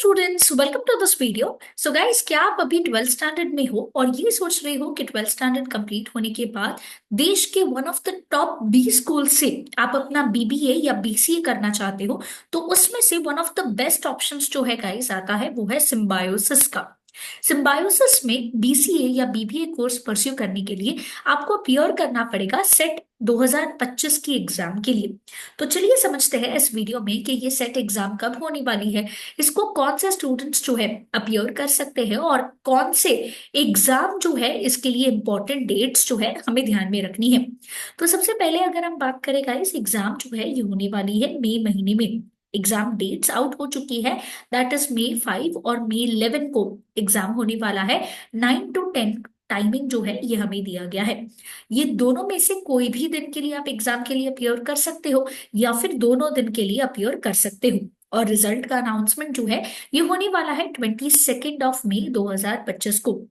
Students, welcome to this video. So guys, क्या आप अभी 12th स्टैंडर्ड में हो और ये सोच रहे हो कि 12th स्टैंडर्ड कंप्लीट होने के बाद देश के one of the top B school से आप अपना बीबीए या बीसीए करना चाहते हो? तो उसमें से one of the best options जो है गाइस आता है वो है सिम्बायोसिस का। सिम्बायोसिस में बीसीए या बीबीए कोर्स परस्यू करने के लिए आपको अपीयर करना पड़ेगा सेट 2025 की एग्जाम के लिए। तो चलिए समझते हैं इस वीडियो में कि ये सेट एग्जाम कब होने वाली है, इसको कौन से स्टूडेंट्स जो है अपीयर कर सकते हैं और कौन से एग्जाम जो है इसके लिए इंपॉर्टेंट डेट्स जो है हमें ध्यान में रखनी है। तो सबसे पहले अगर हम बात करें गाइस, एग्जाम जो है ये होने वाली है मई महीने में। एग्जाम डेट्स आउट हो चुकी है, दैट इज मई 5 और मई 11 को एग्जाम होने वाला है। 9 to 10 टाइमिंग जो है ये हमें दिया गया है। ये दोनों में से कोई भी दिन के लिए आप एग्जाम के लिए अपीयर कर सकते हो या फिर दोनों दिन के लिए अपीयर कर सकते हो। और रिजल्ट का अनाउंसमेंट जो है ये होने वाला है 22 मई 2025 को।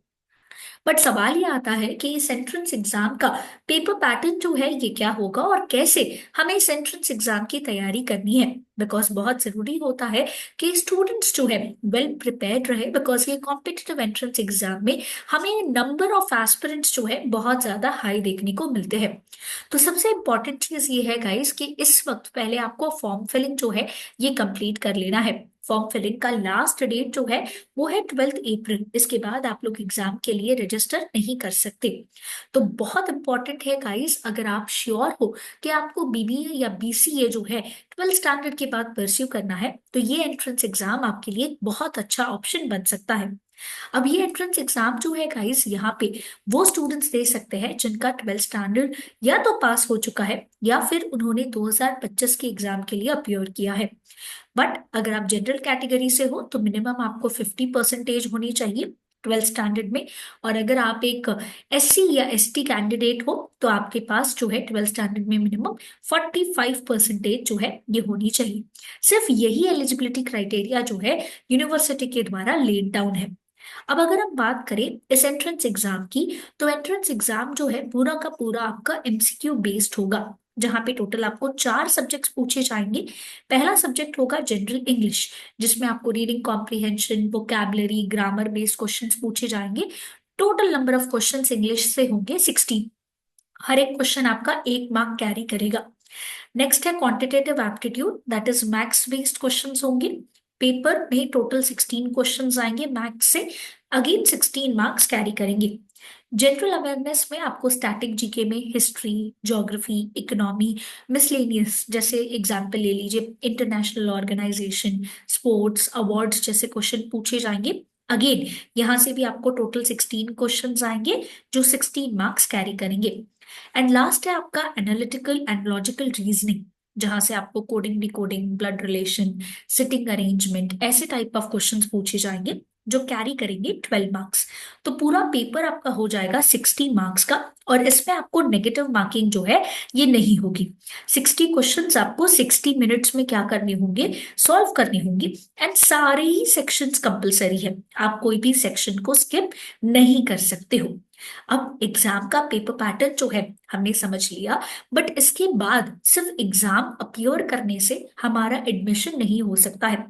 बट सवाल ये आता है कि इस एंट्रेंस एग्जाम का पेपर पैटर्न जो है ये क्या होगा और कैसे हमें इस एंट्रेंस एग्जाम की तैयारी करनी है। बिकॉज बहुत जरूरी होता है कि स्टूडेंट्स जो है वेल प्रिपेयर्ड रहे, बिकॉज ये कॉम्पिटिटिव एंट्रेंस एग्जाम में हमें नंबर ऑफ एस्पिरेंट्स जो है बहुत ज्यादा हाई देखने को मिलते हैं। तो सबसे इंपॉर्टेंट चीज ये है गाइस कि इस वक्त पहले आपको फॉर्म फिलिंग जो है ये कंप्लीट कर लेना है। फॉर्म फिलिंग का लास्ट डेट जो है वो है 12 अप्रैल। इसके बाद आप लोग एग्जाम के लिए रजिस्टर नहीं कर सकते। तो बहुत इंपॉर्टेंट है गाइस, अगर आप श्योर हो कि आपको बीबीए या बीसीए जो है 12th स्टैंडर्ड के बाद परस्यू करना है, तो ये एंट्रेंस एग्जाम आपके लिए एक बहुत अच्छा ऑप्शन बन सकता है। अब ये एंट्रेंस एग्जाम जो है गाइस यहाँ पे वो स्टूडेंट्स दे सकते हैं जिनका 12th स्टैंडर्ड या तो पास हो चुका है या फिर उन्होंने 2025 के एग्जाम के लिए अपीयर किया है। बट अगर आप जनरल कैटेगरी से हो तो मिनिमम आपको 50% होनी चाहिए 12th स्टैंडर्ड में। और अगर आप एक एससी या एसटी कैंडिडेट हो तो आपके पास जो है 12th स्टैंडर्ड में मिनिमम 45% जो है ये होनी चाहिए। सिर्फ यही एलिजिबिलिटी क्राइटेरिया जो है यूनिवर्सिटी के द्वारा लेड डाउन है। अब अगर हम बात करें इस एंट्रेंस एग्जाम की, तो एंट्रेंस एग्जाम जो है पूरा का पूरा आपका एमसीक्यू बेस्ड होगा, जहां पे टोटल आपको 4 सब्जेक्ट्स पूछे जाएंगे। पहला सब्जेक्ट होगा जनरल इंग्लिश, जिसमें आपको reading comprehension, vocabulary, grammar based questions पूछे जाएंगे। Total number of questions English से होंगे 16। हर एक क्वेश्चन आपका 1 मार्क कैरी करेगा। नेक्स्ट है quantitative aptitude, that is maths based questions होंगे। पेपर में टोटल 16 क्वेश्चंस आएंगे मैथ्स से, अगेन 16 मार्क्स कैरी करेंगे। जनरल अवेयरनेस में आपको स्टैटिक जीके में हिस्ट्री, ज्योग्राफी, इकोनॉमी, मिसलेनियस जैसे एग्जाम्पल ले लीजिए, इंटरनेशनल ऑर्गेनाइजेशन, स्पोर्ट्स, अवार्ड्स जैसे क्वेश्चन पूछे जाएंगे। अगेन यहाँ से भी आपको टोटल 16 क्वेश्चंस आएंगे जो 16 मार्क्स कैरी करेंगे। एंड लास्ट है आपका एनालिटिकल एंड लॉजिकल रीजनिंग, जहां से आपको coding, decoding, blood relation, sitting arrangement ऐसे टाइप ऑफ क्वेश्चंस पूछे जाएंगे जो कैरी करेंगे 12 मार्क्स। तो पूरा पेपर आपका हो जाएगा 60 मार्क्स का, और इसमें आपको नेगेटिव मार्किंग जो है ये नहीं होगी। 60 क्वेश्चंस आपको 60 मिनट्स में क्या करने होंगे, सॉल्व करने होंगे। एंड सारे ही सेक्शंस कंपलसरी है, आप कोई भी सेक्शन को स्किप नहीं कर सकते हो। अब एग्जाम का पेपर पैटर्न जो है हमने समझ लिया, बट इसके बाद सिर्फ एग्जाम अपीयर करने से हमारा एडमिशन नहीं हो सकता है।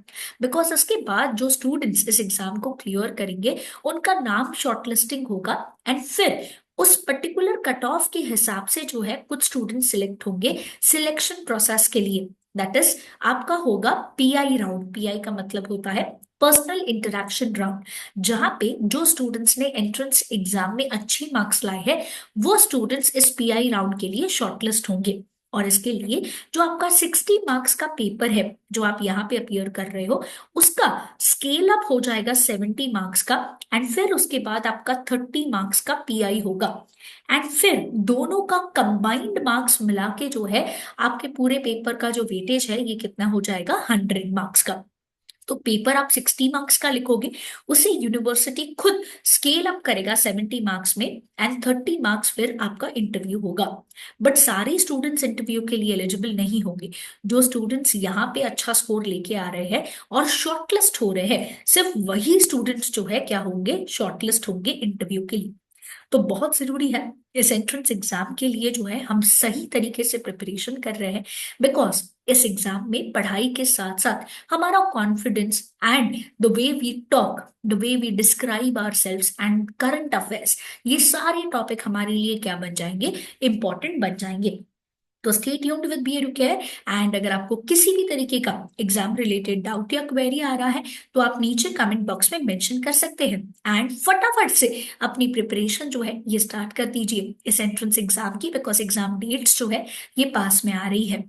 बिकॉज इसके बाद जो स्टूडेंट्स इस एग्जाम को क्लियर करेंगे उनका नाम शॉर्टलिस्टिंग होगा, एंड फिर उस पर्टिकुलर कट ऑफ के हिसाब से जो है कुछ स्टूडेंट सिलेक्ट होंगे सिलेक्शन प्रोसेस के लिए। दैट इज आपका होगा पीआई राउंड। पीआई का मतलब होता है पर्सनल इंटरैक्शन राउंड, जहां पे जो स्टूडेंट्स ने एंट्रेंस एग्जाम में अच्छे मार्क्स लाए हैं वो स्टूडेंट्स इस पीआई राउंड के लिए शॉर्टलिस्ट होंगे। और इसके लिए जो आपका 60 मार्क्स का पेपर है जो आप यहाँ पे अपीयर कर रहे हो, उसका स्केल अप हो जाएगा 70 मार्क्स का। एंड फिर उसके बाद आपका 30 मार्क्स का पीआई होगा। एंड फिर दोनों का कंबाइंड मार्क्स मिला के जो है आपके पूरे पेपर का जो वेटेज है ये कितना हो जाएगा, 100 मार्क्स का। तो पेपर आप 60 मार्क्स का लिखोगे, उसे यूनिवर्सिटी खुद स्केल अप करेगा 70 मार्क्स में, एंड 30 मार्क्स फिर आपका इंटरव्यू होगा। बट सारे स्टूडेंट्स इंटरव्यू के लिए एलिजिबल नहीं होंगे। जो स्टूडेंट्स यहाँ पे अच्छा स्कोर लेके आ रहे हैं और शॉर्टलिस्ट हो रहे हैं, सिर्फ वही स्टूडेंट्स जो है क्या होंगे, शॉर्टलिस्ट होंगे इंटरव्यू के लिए। तो बहुत जरूरी है इस एंट्रेंस एग्जाम के लिए जो है हम सही तरीके से प्रिपरेशन कर रहे हैं, बिकॉज इस एग्जाम में पढ़ाई के साथ साथ हमारा confidence and the way we talk, the way we describe ourselves and current affairs, ये सारे टॉपिक हमारे लिए क्या बन जाएंगे, इंपॉर्टेंट बन जाएंगे। तो stay tuned with Be Educare. And अगर आपको किसी भी तरीके का एग्जाम रिलेटेड डाउट या क्वेरी आ रहा है तो आप नीचे कमेंट बॉक्स में मेंशन कर सकते हैं, एंड फटाफट से अपनी प्रिपरेशन जो है ये स्टार्ट कर दीजिए इस एंट्रेंस एग्जाम की, बिकॉज एग्जाम डेट्स जो है ये पास में आ रही है।